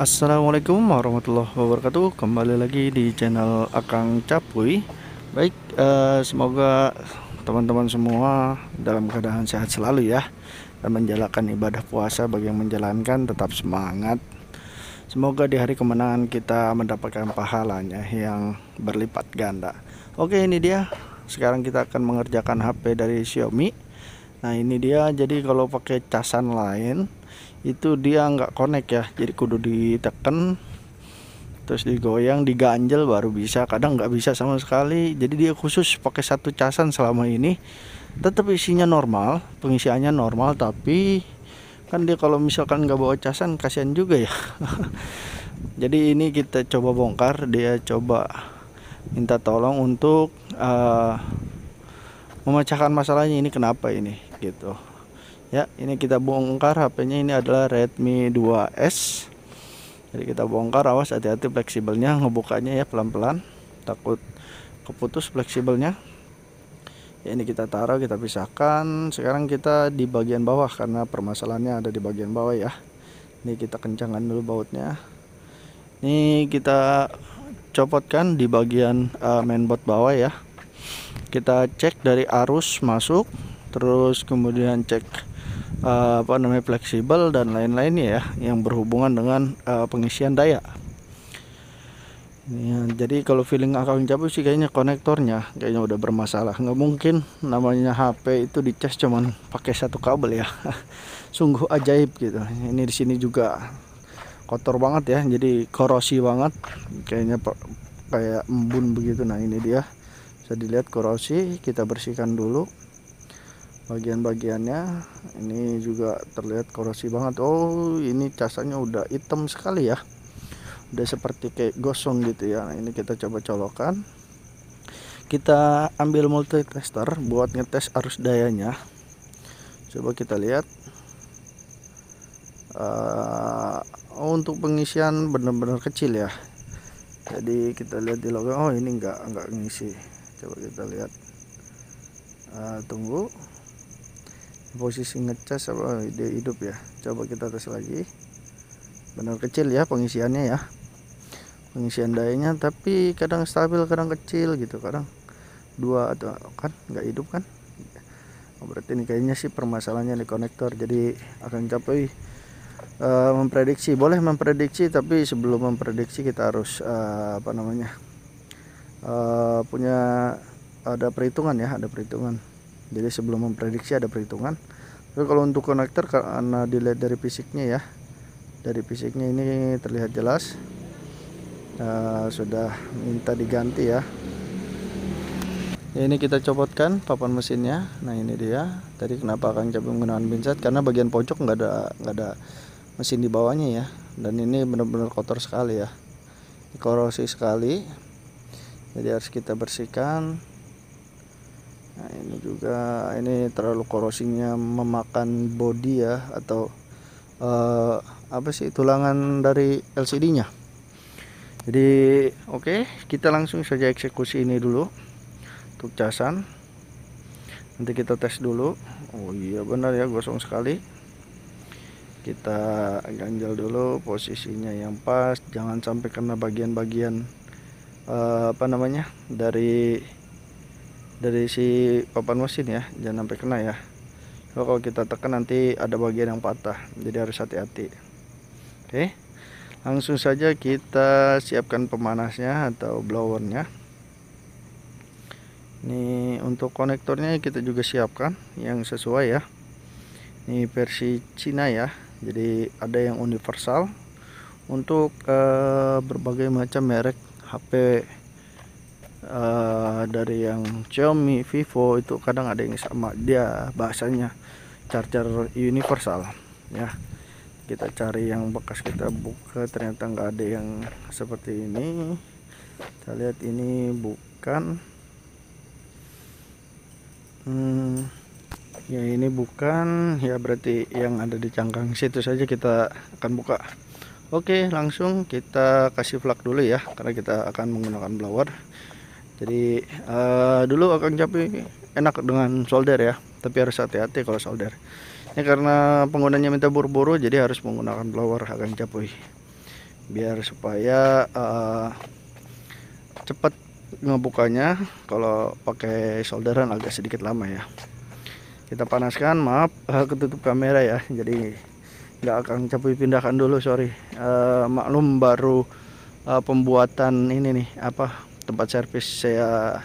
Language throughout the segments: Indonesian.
Assalamualaikum warahmatullahi wabarakatuh. Kembali lagi di channel Akang Capuy. Baik, semoga teman-teman semua dalam keadaan sehat selalu ya, dan menjalankan ibadah puasa. Bagi yang menjalankan tetap semangat. Semoga di hari kemenangan kita mendapatkan pahalanya yang berlipat ganda. Oke, ini dia. Sekarang kita akan mengerjakan HP dari Xiaomi. Nah, ini dia. Jadi kalau pakai casan lain itu dia nggak connect ya, jadi kudu ditekan terus digoyang, diganjel baru bisa. Kadang nggak bisa sama sekali, jadi dia khusus pakai satu casan selama ini. Tetap isinya normal, pengisiannya normal, tapi kan dia kalau misalkan nggak bawa casan kasihan juga ya. Jadi ini kita coba bongkar, dia coba minta tolong untuk memecahkan masalahnya. Ini kenapa ini gitu ya. Ini kita bongkar, HP-nya ini adalah Redmi 2S. Jadi kita bongkar, awas hati-hati fleksibelnya, ngebukanya ya pelan-pelan, takut keputus fleksibelnya ya. Ini kita taruh, kita pisahkan. Sekarang kita di bagian bawah karena permasalahannya ada di bagian bawah ya. Ini kita kencangkan dulu bautnya. Ini kita copotkan di bagian mainboard bawah ya. Kita cek dari arus masuk, terus kemudian cek fleksibel dan lain-lainnya ya, yang berhubungan dengan pengisian daya ya. Jadi kalau feeling Akang Capuy sih kayaknya konektornya kayaknya udah bermasalah. Nggak mungkin namanya HP itu dicas cuman pakai satu kabel ya. Sungguh ajaib gitu. Ini di sini juga kotor banget ya, jadi korosi banget kayaknya, kayak embun begitu. Nah ini dia, bisa dilihat korosi. Kita bersihkan dulu bagian-bagiannya. Ini juga terlihat korosi banget. Oh, ini casannya udah hitam sekali ya, udah seperti kayak gosong gitu ya. Nah, ini kita coba colokan. Kita ambil multitester buat ngetes arus dayanya. Coba kita lihat. Untuk pengisian benar-benar kecil ya. Jadi kita lihat di logo. Oh, ini enggak ngisi. Coba kita lihat. Tunggu. Posisi ngecas apa dia hidup ya. Coba kita tes lagi. Benar kecil ya pengisiannya ya, pengisian dayanya, tapi kadang stabil kadang kecil gitu, kadang dua atau kan nggak hidup kan. Berarti ini kayaknya sih permasalahannya di konektor. Jadi Akang Capuy memprediksi, boleh memprediksi, tapi sebelum memprediksi kita harus punya, ada perhitungan ya, ada perhitungan. Jadi sebelum memprediksi ada perhitungan. Tapi kalau untuk konektor, karena dilihat dari fisiknya ya, dari fisiknya ini terlihat jelas sudah minta diganti ya. Ini kita copotkan papan mesinnya. Nah ini dia. Tadi kenapa Akang Capuy menggunakan pinset, karena bagian pojok nggak ada mesin di bawahnya ya. Dan ini benar-benar kotor sekali ya, korosi sekali. Jadi harus kita bersihkan. Nah ini juga, ini terlalu korosinya memakan bodi ya, atau tulangan dari LCD-nya. Jadi oke, kita langsung saja eksekusi ini dulu untuk casan. Nanti kita tes dulu. Oh iya benar ya, gosong sekali. Kita ganjal dulu posisinya yang pas, jangan sampai kena bagian-bagian dari si papan mesin ya, jangan sampai kena ya. Kalau kita tekan nanti ada bagian yang patah, jadi harus hati-hati. Oke, langsung saja kita siapkan pemanasnya atau blowernya. Ini untuk konektornya kita juga siapkan yang sesuai ya. Ini versi Cina ya, jadi ada yang universal untuk berbagai macam merek HP. Dari yang Xiaomi, Vivo itu kadang ada yang sama, dia bahasanya charger universal ya. Kita cari yang bekas, kita buka, ternyata nggak ada yang seperti ini. Kita lihat ini bukan ya, ini bukan ya, berarti yang ada di cangkang situ saja kita akan buka. Oke, langsung kita kasih flak dulu ya, karena kita akan menggunakan blower. Jadi dulu Akang Capuy enak dengan solder ya, tapi harus hati-hati kalau solder. Ini karena penggunanya minta buru-buru, jadi harus menggunakan blower Akang Capuy. biar supaya cepat ngebukanya. Kalau pakai solderan agak sedikit lama ya. Kita panaskan, maaf ketutup kamera ya, jadi nggak akan Capuy pindahkan dulu, sorry. Maklum baru pembuatan ini nih, tempat servis saya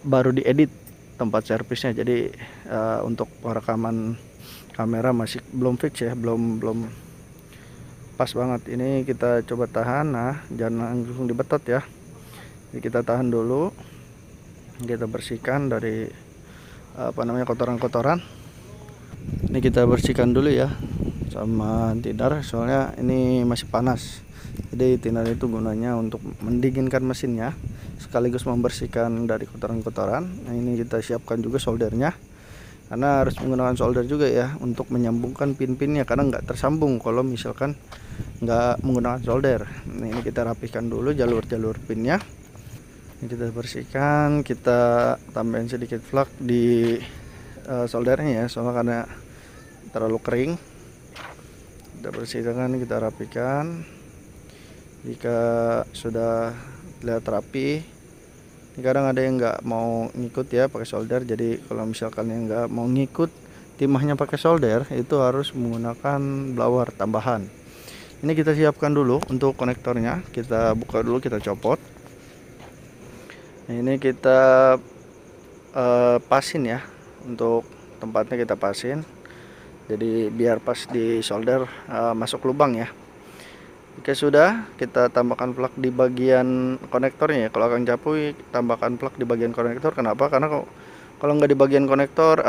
baru diedit tempat servisnya, jadi untuk rekaman kamera masih belum fix ya, belum pas banget. Ini kita coba tahan, nah jangan langsung dibetot ya, jadi kita tahan dulu, kita bersihkan dari kotoran-kotoran. Ini kita bersihkan dulu ya sama tinar, soalnya ini masih panas. Jadi tinar itu gunanya untuk mendinginkan mesinnya sekaligus membersihkan dari kotoran-kotoran. Nah, ini kita siapkan juga soldernya, karena harus menggunakan solder juga ya untuk menyambungkan pin-pinnya, karena nggak tersambung kalau misalkan nggak menggunakan solder. Nah, ini kita rapihkan dulu jalur-jalur pinnya. Ini kita bersihkan, kita tambahin sedikit flak di soldernya ya, soalnya karena terlalu kering. Kita bersihkan, kita rapikan. Jika sudah terlihat rapi, kadang ada yang nggak mau ngikut ya pakai solder. Jadi kalau misalkan yang nggak mau ngikut timahnya pakai solder, itu harus menggunakan blower tambahan. Ini kita siapkan dulu untuk konektornya, kita buka dulu, kita copot. Nah, ini kita pasin ya, untuk tempatnya kita pasin, jadi biar pas di solder masuk lubang ya. Jika sudah, kita tambahkan plug di bagian konektornya ya. Kalau Kang Capuy tambahkan plug di bagian konektor, kenapa? Karena kalau nggak di bagian konektor,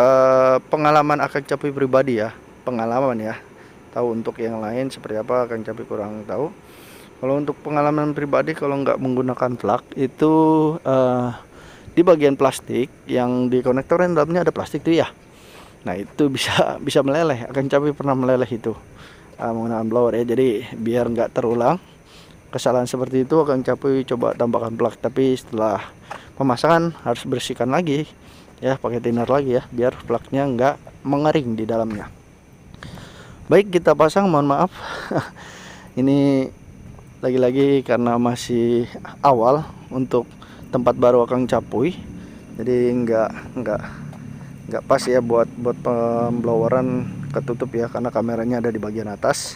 pengalaman Kang Capuy pribadi ya, pengalaman ya, tahu untuk yang lain seperti apa Kang Capuy kurang tahu. Kalau untuk pengalaman pribadi, kalau nggak menggunakan plug itu di bagian plastik yang di konektor yang dalamnya ada plastik tuh ya. Nah, itu bisa meleleh. Akan Capuy pernah meleleh itu menggunakan blower ya. Jadi biar nggak terulang kesalahan seperti itu, Akan Capuy coba tambahkan plug. Tapi setelah pemasangan harus bersihkan lagi ya, pakai thinner lagi ya, biar plugnya nggak mengering di dalamnya. Baik, kita pasang. Mohon maaf ini lagi-lagi karena masih awal untuk tempat baru Kang Capuy, jadi nggak pas ya buat pembloweran ketutup ya, karena kameranya ada di bagian atas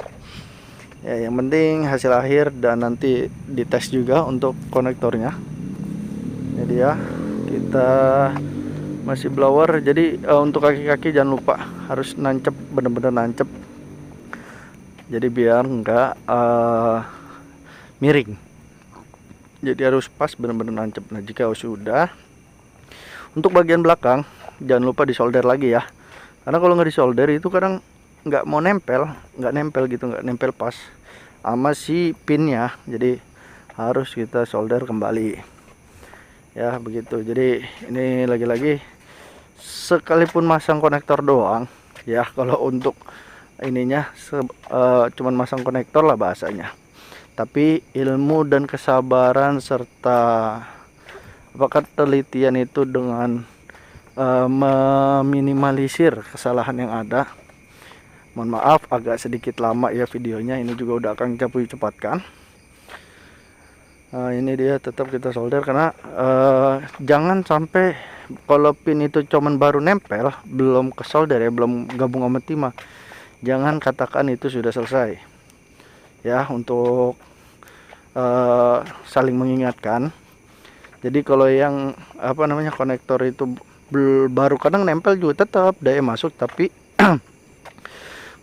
ya. Yang penting hasil akhir, dan nanti dites juga untuk konektornya. Jadi ya, kita masih blower. Jadi untuk kaki-kaki jangan lupa harus nancep, bener-bener nancep, jadi biar nggak miring, jadi harus pas, benar-benar nancep. Nah, jika sudah, untuk bagian belakang jangan lupa disolder lagi ya, karena kalau nggak disolder itu kadang nggak mau nempel, nggak nempel pas sama si pinnya. Jadi harus kita solder kembali ya, begitu. Jadi ini lagi-lagi, sekalipun masang konektor doang ya, kalau untuk ininya cuman masang konektor lah bahasanya, tapi ilmu dan kesabaran serta ketelitian itu dengan meminimalisir kesalahan yang ada. Mohon maaf agak sedikit lama ya videonya, ini juga udah Kang Capuy cepatkan. Ini dia, tetap kita solder, karena jangan sampai kalau pin itu cuman baru nempel, belum ke solder ya, belum gabung sama timah, jangan katakan itu sudah selesai ya, untuk saling mengingatkan. Jadi kalau yang konektor itu baru, kadang nempel juga tetap daya masuk, tapi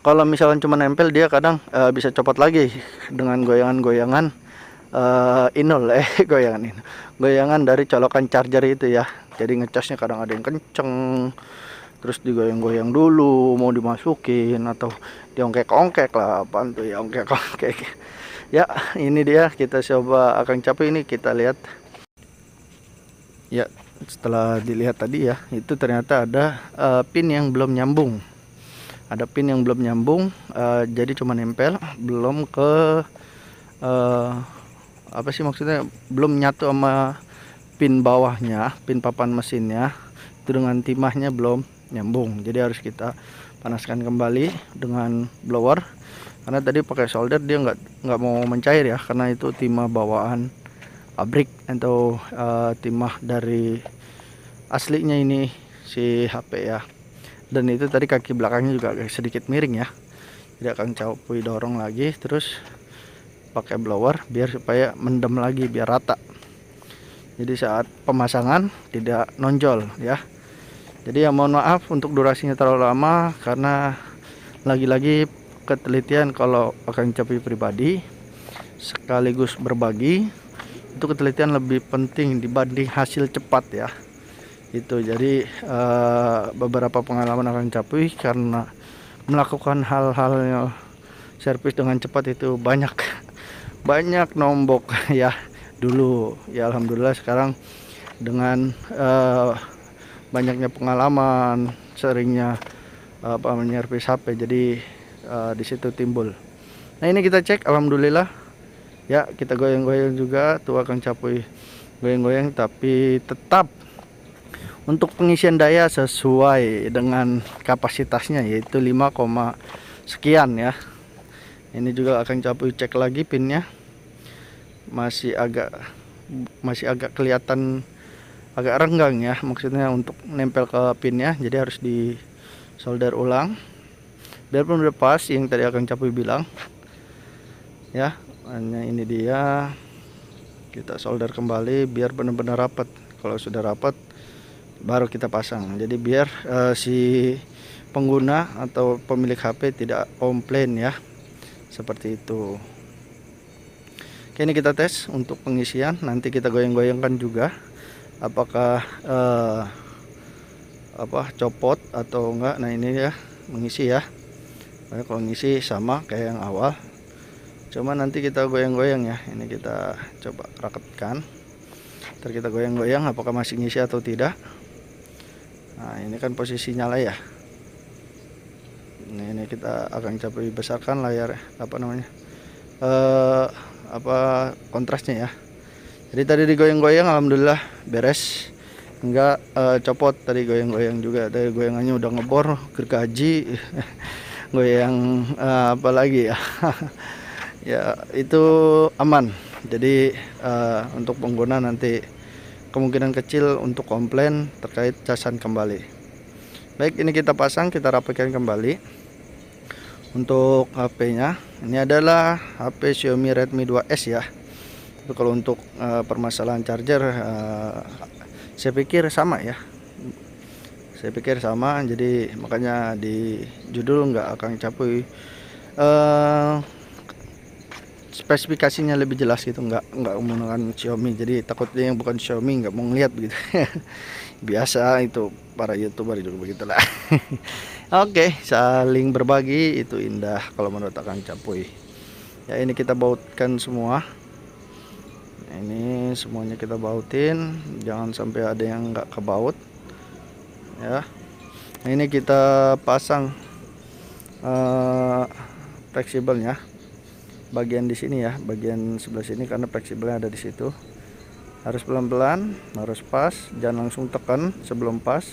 kalau misalkan cuma nempel, dia kadang bisa copot lagi dengan goyangan-goyangan goyangan dari colokan charger itu ya. Jadi ngecasnya kadang ada yang kenceng, terus digoyang-goyang dulu mau dimasukin, atau diongkek-ongkek lah, apaan tuh ya, ongkek-ongkek ya. Ini dia, kita coba Kang Capuy, ini kita lihat ya. Setelah dilihat tadi ya, itu ternyata ada pin yang belum nyambung, jadi cuma nempel, belum ke maksudnya belum nyatu sama pin bawahnya, pin papan mesinnya itu dengan timahnya belum nyambung. Jadi harus kita panaskan kembali dengan blower karena tadi pakai solder dia nggak mau mencair ya, karena itu timah bawaan pabrik atau timah dari aslinya ini si HP ya. Dan itu tadi kaki belakangnya juga agak sedikit miring ya, tidak akan Capuy dorong lagi, terus pakai blower biar supaya mendem lagi, biar rata, jadi saat pemasangan tidak nonjol ya. Jadi ya mohon maaf untuk durasinya terlalu lama, karena lagi-lagi ketelitian kalau akan Capuy pribadi sekaligus berbagi, itu ketelitian lebih penting dibanding hasil cepat ya. Itu jadi beberapa pengalaman akan Capuy karena melakukan hal-hal servis dengan cepat itu banyak nombok ya dulu ya. Alhamdulillah sekarang dengan banyaknya pengalaman, seringnya menyervis HP, jadi di situ timbul. Nah ini kita cek, alhamdulillah ya, kita goyang-goyang juga tuh akan Capuy goyang-goyang, tapi tetap untuk pengisian daya sesuai dengan kapasitasnya, yaitu 5, sekian ya. Ini juga akan Capuy cek lagi pinnya, masih agak kelihatan agak renggang ya, maksudnya untuk nempel ke pinnya, jadi harus di solder ulang biarpun udah pas yang tadi akan Capuy bilang ya. Hanya ini dia, kita solder kembali biar benar-benar rapat. Kalau sudah rapat baru kita pasang, jadi biar si pengguna atau pemilik HP tidak komplain ya, seperti itu. Oke, ini kita tes untuk pengisian, nanti kita goyang-goyangkan juga apakah copot atau enggak. Nah ini ya mengisi ya, kalau ngisi sama kayak yang awal, cuma nanti kita goyang-goyang ya. Ini kita coba raketkan, ntar kita goyang-goyang apakah masih ngisi atau tidak. Nah ini kan posisi nyala ya. Ini kita akan Capuy besarkan layar kontrasnya ya. Jadi tadi digoyang-goyang alhamdulillah beres, enggak copot. Tadi goyang-goyang juga, tadi goyangannya udah ngebor gergaji goyang apalagi ya ya itu aman. Jadi untuk pengguna nanti kemungkinan kecil untuk komplain terkait casan kembali. Baik, ini kita pasang, kita rapikan kembali. Untuk HP-nya ini adalah HP Xiaomi Redmi 2S ya. Tapi kalau untuk permasalahan charger saya pikir sama ya. Saya pikir sama, jadi makanya di judul nggak akan Capuy spesifikasinya lebih jelas gitu, nggak menggunakan Xiaomi, jadi takutnya yang bukan Xiaomi nggak mau ngeliat begitu. Biasa itu para YouTuber juga begitulah. Oke, saling berbagi itu indah kalau menurut akan Capuy ya. Ini kita bautkan semua, ini semuanya kita bautin, jangan sampai ada yang nggak kebaut ya. Nah, ini kita pasang fleksibelnya bagian di sini ya, bagian sebelah sini, karena fleksibelnya ada di situ. Harus pelan-pelan, harus pas, jangan langsung tekan sebelum pas.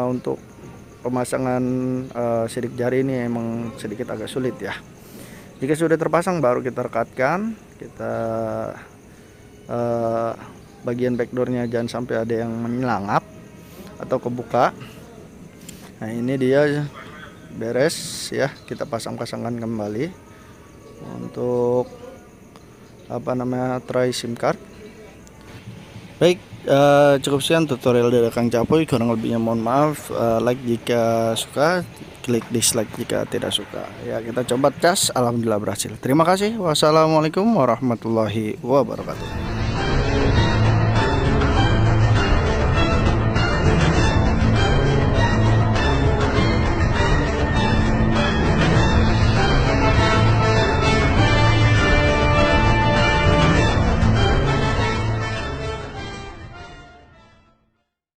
Untuk pemasangan sidik jari ini emang sedikit agak sulit ya. Jika sudah terpasang baru kita rekatkan, kita bagian backdoornya jangan sampai ada yang menyelangap atau kebuka. Nah ini dia beres ya, kita pasang-pasangkan kembali untuk tray SIM card. Baik, cukup sekian tutorial dari Kang Capuy, kurang lebihnya mohon maaf. Like jika suka, klik dislike jika tidak suka ya. Kita coba cas, alhamdulillah berhasil. Terima kasih, wassalamualaikum warahmatullahi wabarakatuh.